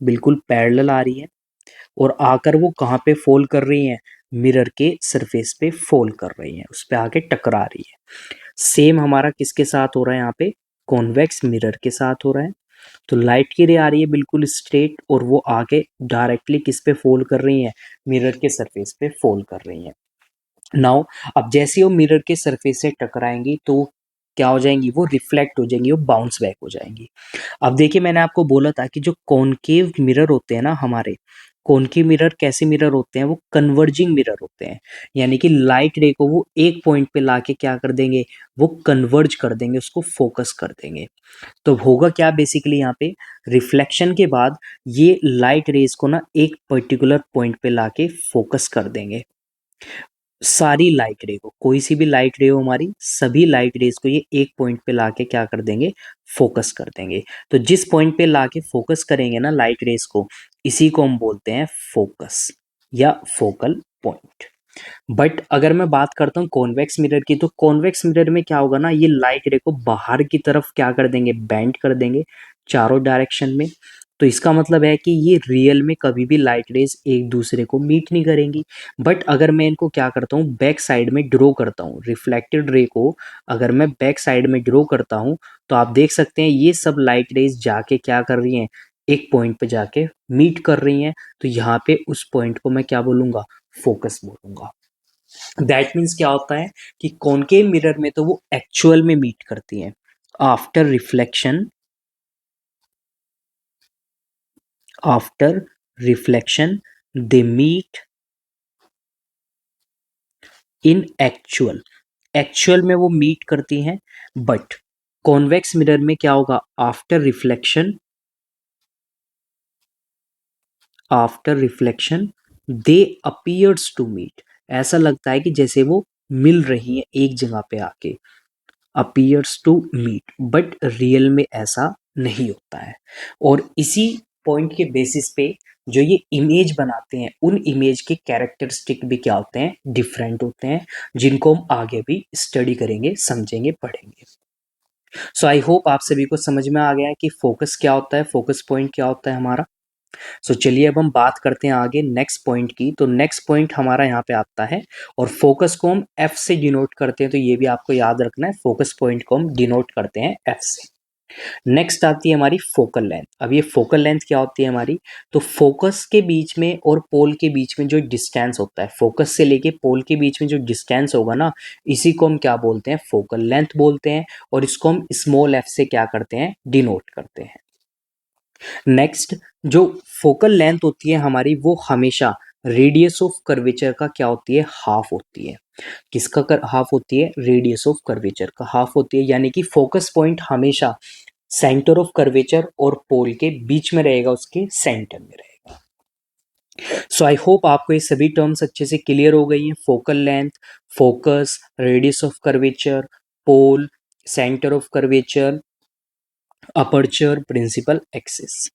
बिल्कुल पैरेलल आ रही है, और आकर वो कहाँ पे फॉल कर रही है, मिरर के सरफेस पे फॉल कर रही है, उस पे आके टकरा रही है। सेम हमारा किसके साथ हो रहा है यहाँ पे, कॉन्वेक्स मिरर के साथ हो रहा है। तो लाइट की रे आ रही है बिल्कुल स्ट्रेट और वो आके डायरेक्टली किस पे फॉल कर रही है, मिरर के सरफेस पे फॉल कर रही है। नाउ अब जैसे वो मिरर के सरफेस से टकराएंगी तो क्या हो जाएंगी, वो रिफ्लेक्ट हो जाएंगी, वो बाउंस बैक हो जाएंगी। अब देखिए मैंने आपको बोला था कि जो कॉनकेव मिरर होते हैं ना हमारे, कॉनकेव मिरर कैसे मिरर होते हैं, वो कन्वर्जिंग मिरर होते हैं, यानी कि लाइट रे को वो एक पॉइंट पे लाके क्या कर देंगे, वो कन्वर्ज कर देंगे, उसको फोकस कर देंगे। तो होगा क्या बेसिकली यहाँ पे, रिफ्लेक्शन के बाद ये लाइट रेज को ना एक पर्टिकुलर पॉइंट पे लाके फोकस कर देंगे। सारी लाइट रे को, कोई सी भी लाइट रे हो हमारी, सभी लाइट रेज को ये एक पॉइंट पे लाके क्या कर देंगे, फोकस कर देंगे। तो जिस पॉइंट पे लाके फोकस करेंगे ना लाइट रेज को, इसी को हम बोलते हैं फोकस या फोकल पॉइंट। बट अगर मैं बात करता हूँ कॉन्वेक्स मिरर की, तो कॉन्वेक्स मिरर में क्या होगा ना, ये लाइट रे को बाहर की तरफ क्या कर देंगे, बेंड कर देंगे चारों डायरेक्शन में। तो इसका मतलब है कि ये रियल में कभी भी लाइट रेज एक दूसरे को मीट नहीं करेंगी। बट अगर मैं इनको क्या करता हूँ, बैक साइड में ड्रॉ करता हूँ रिफ्लेक्टेड रे को, अगर मैं बैक साइड में ड्रॉ करता हूँ, तो आप देख सकते हैं ये सब लाइट रेज जाके क्या कर रही हैं, एक पॉइंट पे जाके मीट कर रही हैं। तो यहाँ पे उस पॉइंट को मैं क्या बोलूंगा, फोकस बोलूंगा। दैट मीन्स क्या होता है कि कॉनकेव मिरर में तो वो एक्चुअल में मीट करती हैं, after reflection, after reflection they meet in actual, actual में वो मीट करती हैं। बट कॉन्वेक्स मिरर में क्या होगा, after reflection, after reflection they appears to meet, ऐसा लगता है कि जैसे वो मिल रही है एक जगह पे आके, appears to meet, but real में ऐसा नहीं होता है। और इसी पॉइंट के बेसिस पे जो ये इमेज बनाते हैं, उन इमेज के कैरेक्टरिस्टिक भी क्या होते हैं, डिफरेंट होते हैं, जिनको हम आगे भी स्टडी करेंगे, समझेंगे, पढ़ेंगे। सो आई होप आप सभी को समझ में आ गया है कि फोकस क्या होता है, फोकस पॉइंट क्या होता है हमारा। सो चलिए अब हम बात करते हैं आगे नेक्स्ट पॉइंट की। तो नेक्स्ट पॉइंट हमारा यहाँ पे आता है, और फोकस को हम एफ से डिनोट करते हैं, तो ये भी आपको याद रखना है, फोकस पॉइंट को हम डिनोट करते हैं एफ से। नेक्स्ट आती है हमारी फोकल लेंथ। अब ये फोकल लेंथ क्या होती है हमारी, तो फोकस के बीच में और पोल के बीच में जो डिस्टेंस होता है, फोकस से लेके पोल के बीच में जो डिस्टेंस होगा ना, इसी को हम क्या बोलते हैं, फोकल लेंथ बोलते हैं, और इसको हम स्मॉल एफ से क्या करते हैं, डिनोट करते हैं। नेक्स्ट, जो फोकल लेंथ होती है हमारी, वो हमेशा रेडियस ऑफ कर्वेचर का क्या होती है, हाफ होती है। किसका हाफ होती है, रेडियस ऑफ कर्वेचर का हाफ होती है, यानी कि फोकस पॉइंट हमेशा सेंटर ऑफ कर्वेचर और पोल के बीच में रहेगा, उसके सेंटर में रहेगा। सो आई होप आपको ये सभी टर्म्स अच्छे से क्लियर हो गई हैं, focal length, focus, radius of curvature, pole, centre of curvature, aperture, principal axis.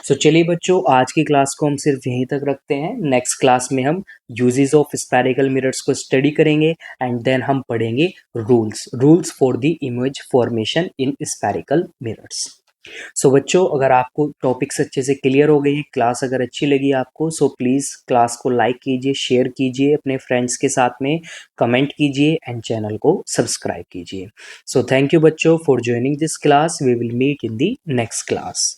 So चलिए बच्चों, आज की क्लास को हम सिर्फ यहीं तक रखते हैं। नेक्स्ट क्लास में हम यूजेस ऑफ स्फेरिकल मिरर्स को स्टडी करेंगे, एंड देन हम पढ़ेंगे rules for the image formation in spherical mirrors. So बच्चों, अगर आपको टॉपिक्स अच्छे से क्लियर हो गई है, क्लास अगर अच्छी लगी आपको, सो प्लीज़ क्लास को लाइक कीजिए, शेयर कीजिए अपने फ्रेंड्स के साथ में, कमेंट कीजिए, एंड चैनल को सब्सक्राइब कीजिए। सो थैंक यू बच्चों for joining this class. We will meet in the next class.